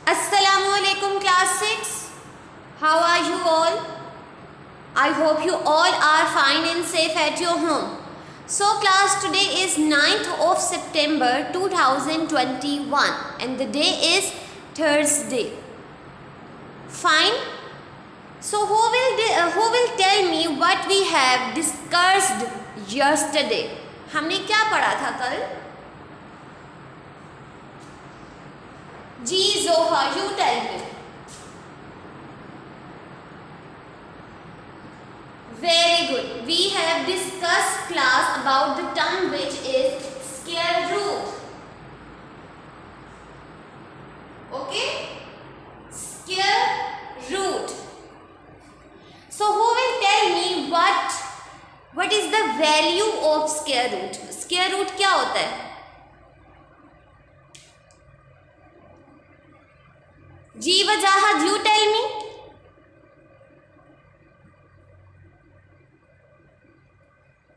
Assalamualaikum class 6. How are you all? I hope you all are fine and safe at your home. So class, today is 9th of September 2021 and the day is Thursday. Fine. So who will tell me what we have discussed yesterday? हमने क्या पढ़ा था कल? जी Zoha, you tell me. Very good. We have discussed class about the term which is square root. Okay? Square root. So who will tell me what is the value of square root? Square root क्या होता है? जी वजाहत, you tell me.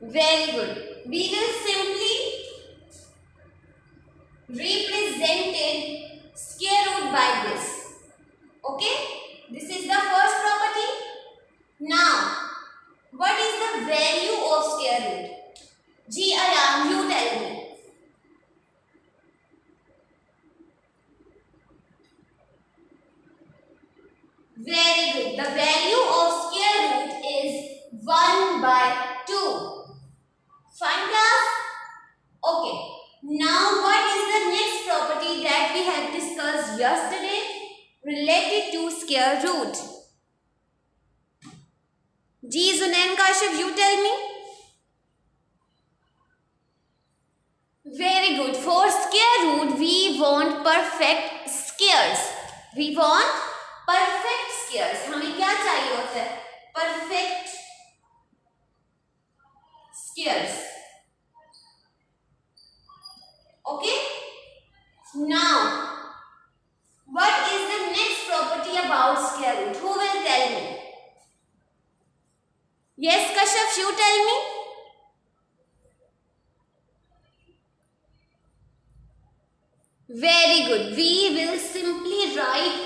Very good. We will simply represent square root by this. Okay? This is the first property. Now, what is the value of square root? G Alam, you tell me. Very good. The value of square root is 1 by 2. Fine class? Okay. Now what is the next property that we have discussed yesterday related to square root? Ji Zunain Kashif, you tell me. Very good. For square root we want perfect squares. We want perfect squares. हमें क्या चाहिए होता है? Perfect squares. Okay? Now, what is the next property about square root? Who will tell me? Yes, Kashyap, you tell me. Very good. We will simply write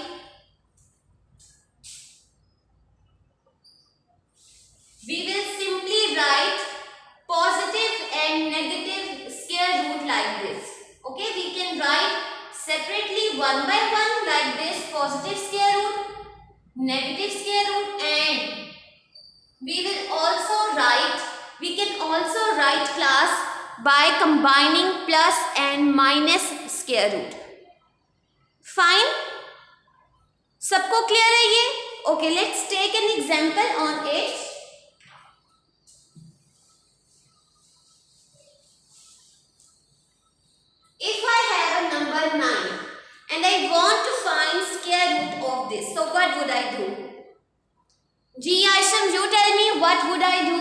positive and negative square root like this. Okay, we can write separately one by one like this: positive square root, negative square root, and we can also write class by combining plus and minus square root. Fine? सबको clear है ये? Okay, let's take an example on it. If I have a number 9 and I want to find square root of this, so what would I do? Ji Aisham, you tell me, what would I do?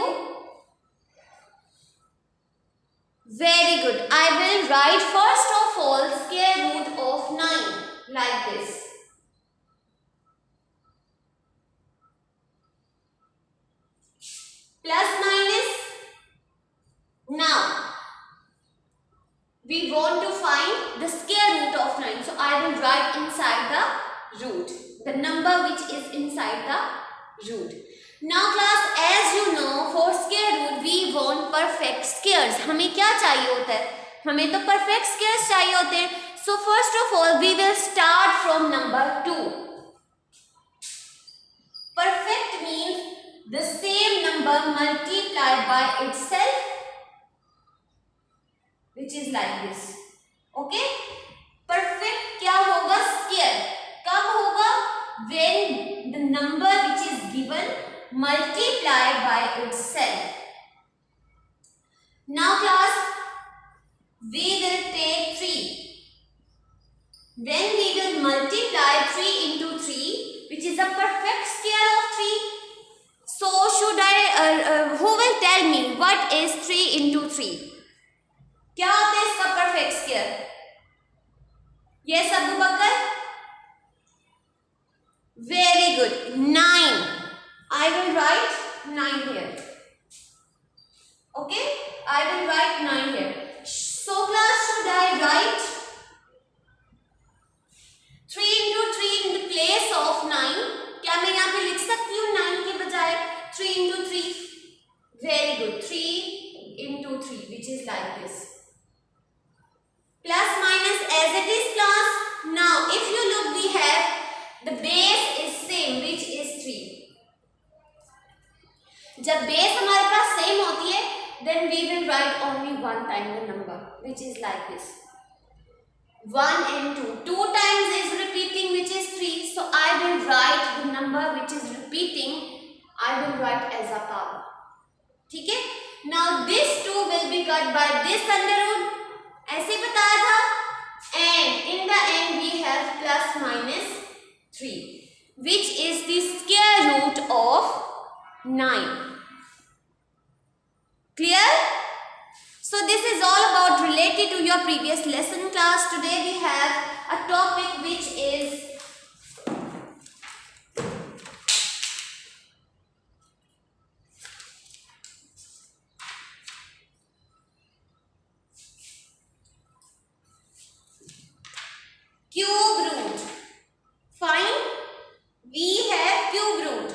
Very good. I will write first of all square root of 9 like this. Plus minus. Now, we want to find the square root of 9. So, I will write inside the root, the number which is inside the root. Now class, as you know, for square root we want perfect squares. हमें क्या चाहिए होता है? हमें तो perfect squares चाहिए होते हैं. So, first of all, we will start from number 2. Perfect means the same number multiplied by itself, which is like this. Okay? Perfect क्या होगा? Square. कब होगा? When the number which is given multiplied by itself. Now class, we will take 3. Then we will multiply 3 into 3, which is a perfect square of 3. So who will tell me what is 3 into 3? क्या होता है इसका perfect square? Yes Abu Bakr, very good. 9. I will write 9 here. Okay, I will write 9 here. So class, should I write 3 into 3 one time the number, which is like this. 1 and 2. 2 times is repeating, which is 3. So I will write the number which is repeating, I will write as a power. ठीक है? Now this 2 will be cut by this under root. ऐसे बताया था. And in the end we have plus minus 3, which is the square root of 9. Clear? So this is all about related to your previous lesson class. Today we have a topic which is cube root. Fine. We have cube root.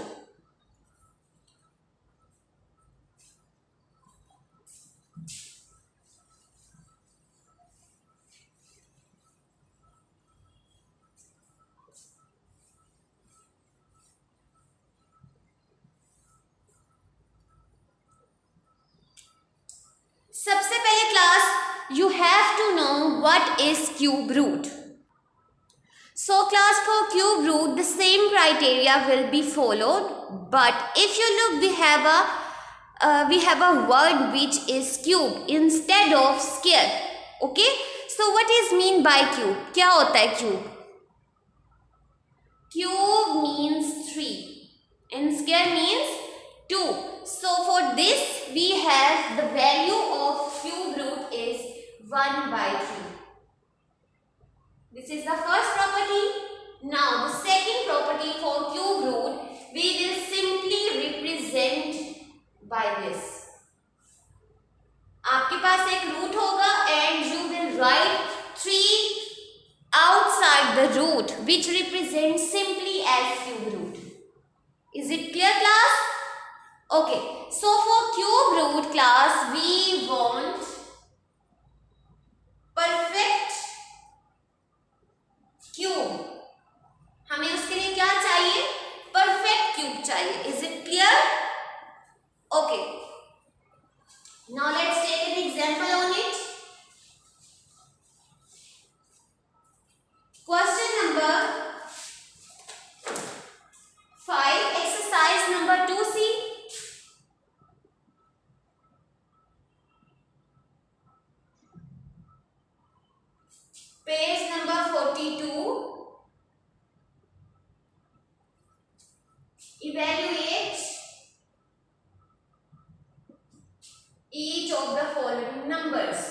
सबसे पहले class you have to know what is cube root. So class, for cube root the same criteria will be followed, but if you look we have a word which is cube instead of square. Okay, so what is mean by cube? क्या होता है cube? Cube means 3 and square means 2. So for this we have the value of cube root is 1 by 3. This is the first property. Now the second property for cube root we will simply represent by this. आपके पास एक root होगा and you will write 3 outside the root which represents simply as cube root. Is it clear class? Okay, so for cube root class we want perfect cube. हमें उसके लिए क्या चाहिए? Perfect cube चाहिए. Is it clear? Okay. Now let's take an example on it. Question number 5, exercise number 2C. Page number 42. Evaluate each of the following numbers.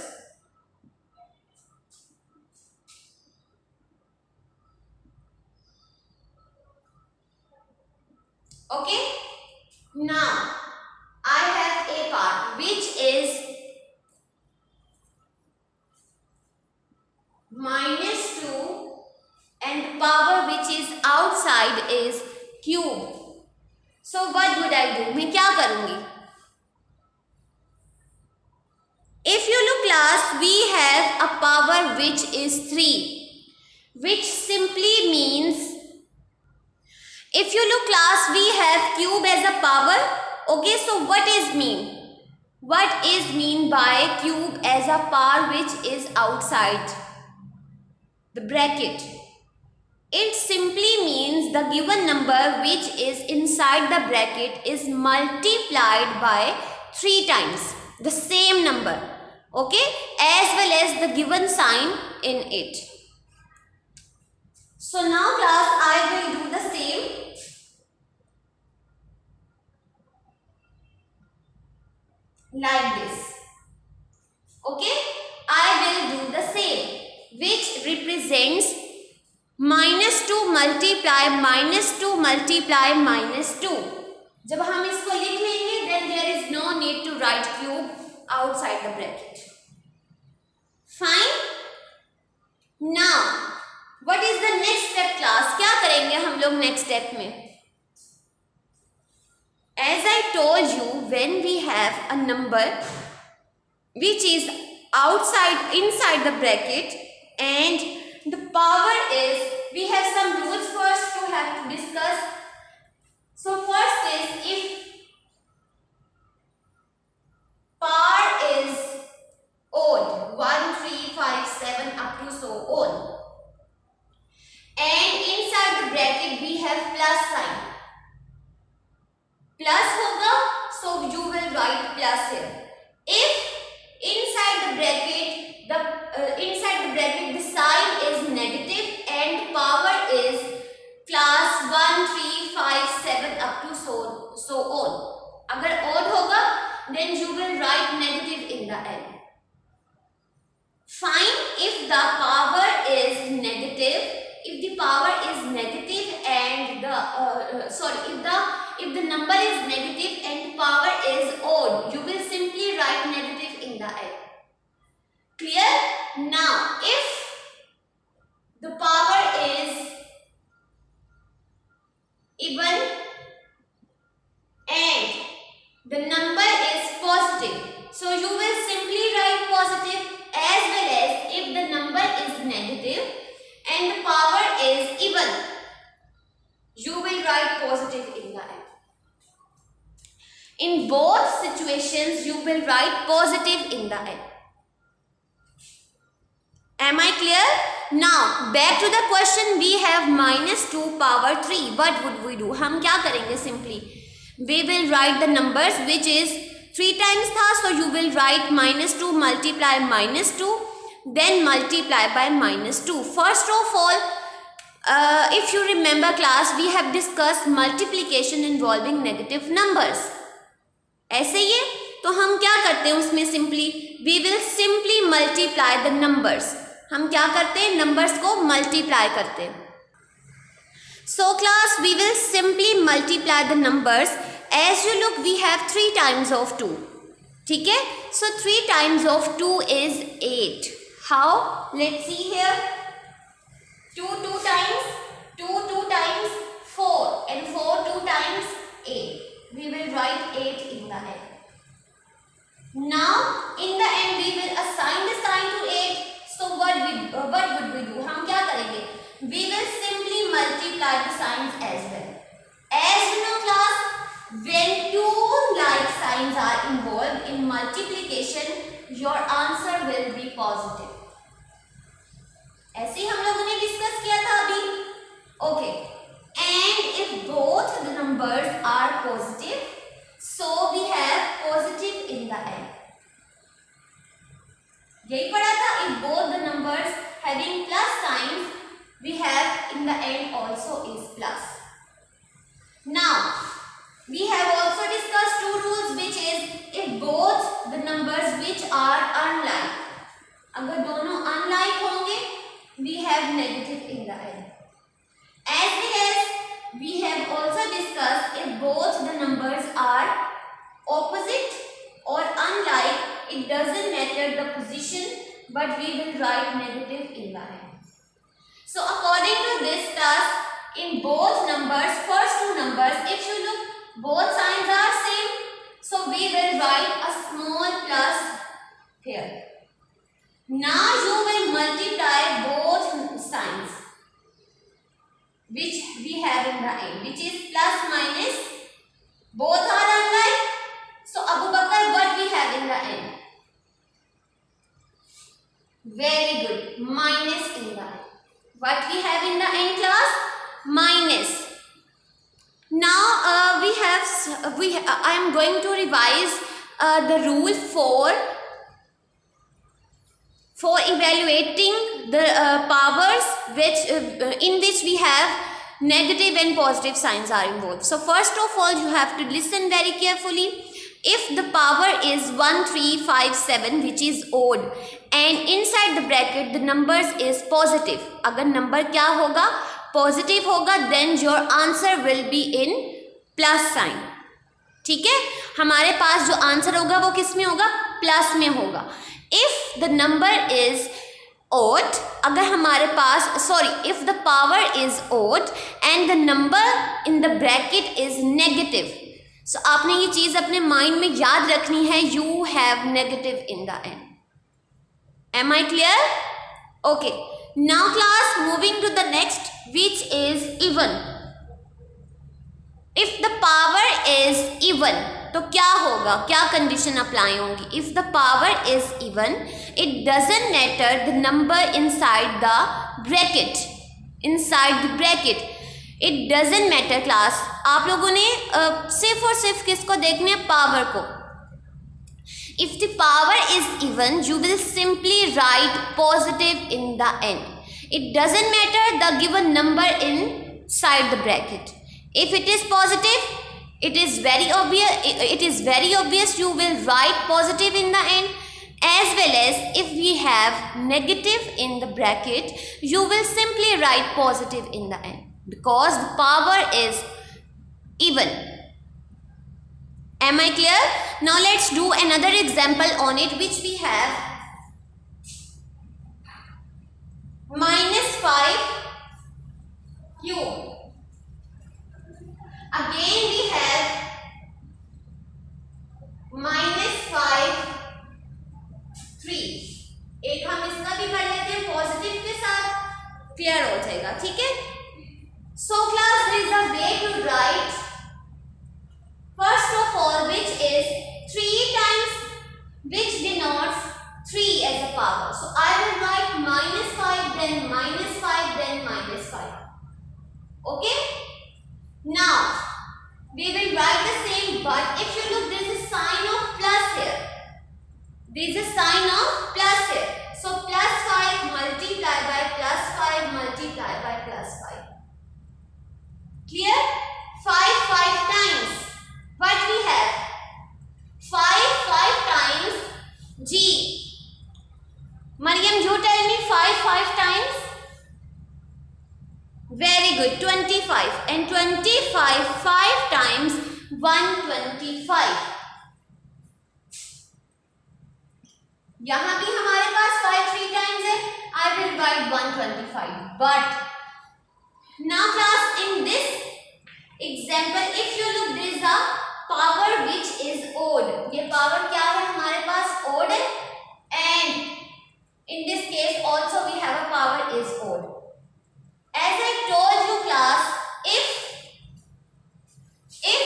Okay. Now I have a part which is -2 and power which is outside is cube. So what would I do? मैं क्या करूँगी? If you look class, we have a power which is 3, which simply means, if you look class, we have cube as a power. Okay, so what is mean? What is mean by cube as a power which is outside the bracket? It simply means the given number which is inside the bracket is multiplied by 3 times the same number, okay, as well as the given sign in it. So now class I will do the same. Like this. Okay, I will do the same, which represents -2 multiply -2 multiply -2. जब हम इसको लिख लेंगे then there is no need to write cube outside the bracket. Fine. Now what is the next step class? क्या करेंगे हम लोग next step में? As I told you, when we have a number which is inside the bracket and the power is, we have some rules first to have to discuss. So first is, if power is the number is negative and power is odd, you will simply write negative in the end. Clear? Now, if the power is even and the number is positive, so you will simply write positive, as well as if the number is negative and the power is even, you will write positive in the end. In both situations, you will write positive in the end. Am I clear? Now, back to the question, we have minus 2 power 3. What would we do? हम क्या करेंगे? Simply, we will write the numbers which is 3 times था, so you will write minus 2 multiply minus 2, then multiply by minus 2. First of all, if you remember class, we have discussed multiplication involving negative numbers. ऐसे ही है, तो हम क्या करते हैं उसमें? Simply, we will simply multiply the numbers. हम क्या करते हैं? नंबर्स को मल्टीप्लाई करते हैं. So class, we will simply multiply the numbers. As you look, we have 3 times of 2. ठीक है? So 3 times of 2 is 8. How? Let's see here. 2 2 times, 2 2 times 4, and 4 2 times 8. We will write 8 in the end. Now, in the end, we will assign the sign to 8. So what would we do? हम क्या करेंगे? We will simply multiply the signs as well. As you know class, when 2 like signs are involved in multiplication, your answer will be positive. ऐसे ही हम लोगों ने discuss किया था अभी. Okay. And if both the numbers are positive, so we have positive in the end. यही पढ़ा था. If both the numbers having plus signs, we have in the end also is plus. Now, we have also discussed 2 rules, which is if both the numbers which are unlike, अगर दोनों unlike होंगे, we have negative in the end. As well as we have also discussed if both the numbers are opposite or unlike, it doesn't matter the position, but we will write negative in the end. So according to this class, in both numbers, first 2 numbers, if you look, both signs are same, so we will write a small plus here. Now you will multiply both signs which we have in the end, which is plus minus. Both are unlike. So Abu Bakr, what we have in the end? Very good. Minus in the end. What we have in the end class? Minus. Now I am going to revise the rule for evaluating the powers in which we have negative and positive signs are involved. So first of all, you have to listen very carefully. If the power is 1 3 5 7, which is odd, and inside the bracket the numbers is positive, अगर number क्या होगा? Positive होगा, then your answer will be in plus sign. ठीक है? हमारे पास जो answer होगा वो किस में होगा? प्लस में होगा. If the number is odd, अगर हमारे पास if the power is odd and the number in the bracket is negative, so आपने ये चीज़ अपने माइंड में याद रखनी है. You have negative in the end. Am I clear? Okay. Now class, moving to the next, which is even. If the power is even, तो क्या होगा? क्या कंडीशन अप्लाई होंगी? If the power is even, it doesn't matter the number inside the bracket. Inside the bracket, it doesn't matter class. आप लोगों ने सिर्फ और सिर्फ किसको देखना है? पावर को. If the power is even, you will simply write positive in the end. It doesn't matter the given number inside the bracket. If it is positive, it is very obvious you will write positive in the end. As well as if we have negative in the bracket, you will simply write positive in the end, because the power is even. Am I clear? Now let's do another example on it, which we have -5 cube. Again we have -5 3. एक हम इसका भी कर लेते हैं positive के साथ, clear हो जाएगा, ठीक है। So class, there is a way to write first of all, which is 3 times, which denotes 3 as a power. So I will write -5, then -5, then -5. Okay. Now we will write the same, but if you look, there is a sign of plus here. There is a sign of plus here. So +5 multiplied by +5 multiplied by +5. Clear? 5 times. What we have? 5 times G. Mariam, you tell me 5 times. Very good. 25. And 25 5 times 125. यहाँ भी हमारे पास 5 3 times है. I will write 125. But now class, in this example, if you look, there is a power which is odd. ये power क्या है हमारे पास? Odd है. And in this case also we have a power is odd. As I told you class, if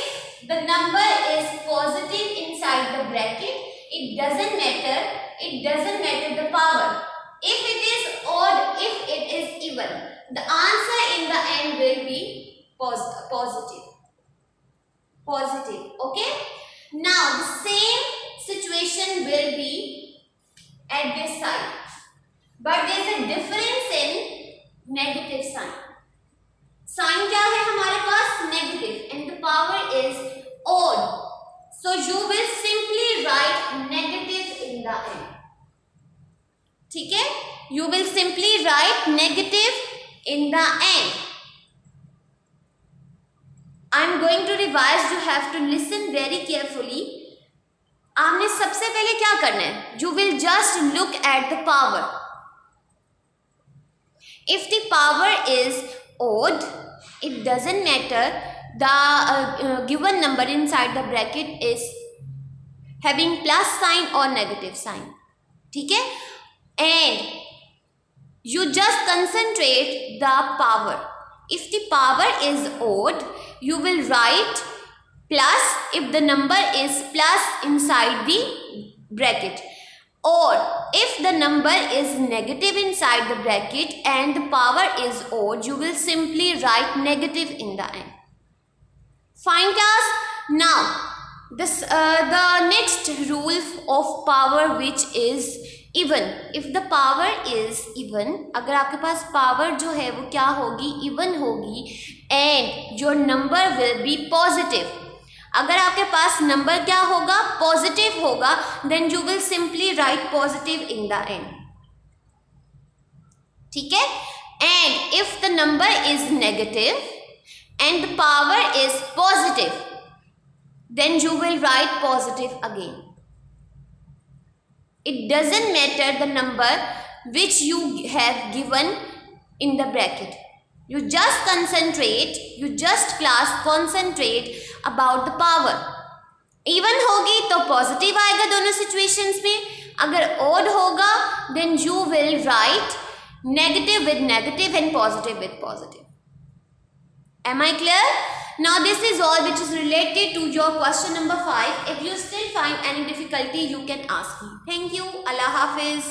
the number is positive inside the bracket, it doesn't matter the power. If it is odd, if it is even, the answer in the end will be positive. Okay. Now the same situation will be at this side, but there is a difference in negative sign. Sign क्या है हमारे पास? Negative, and the power is odd. So you will simply write negative in the end. ठीक है? You will simply write negative in the end. I am going to revise. You have to listen very carefully. आपने सबसे पहले क्या करना है? You will just look at the power. If the power is odd, it doesn't matter the given number inside the bracket is having plus sign or negative sign. ठीक है? And you just concentrate the power. If the power is odd, you will write plus if the number is plus inside the bracket. Or if the number is negative inside the bracket and the power is odd, you will simply write negative in the end. Fine class? Now the next rule of power, which is even. If the power is even, अगर आपके पास power जो है वो क्या होगी? Even होगी, and your number will be positive. अगर आपके पास नंबर क्या होगा? पॉजिटिव होगा, then you will simply write positive in the end. ठीक है? And if the number is negative and the power is positive, then you will write positive again. It doesn't matter the number which you have given in the bracket. You just concentrate, concentrate about the power. Even होगी तो positive आएगा दोनों situations में. अगर odd होगा, then you will write negative with negative and positive with positive. Am I clear? Now this is all which is related to your question number 5. If you still find any difficulty, you can ask me. Thank you. Allah Hafiz.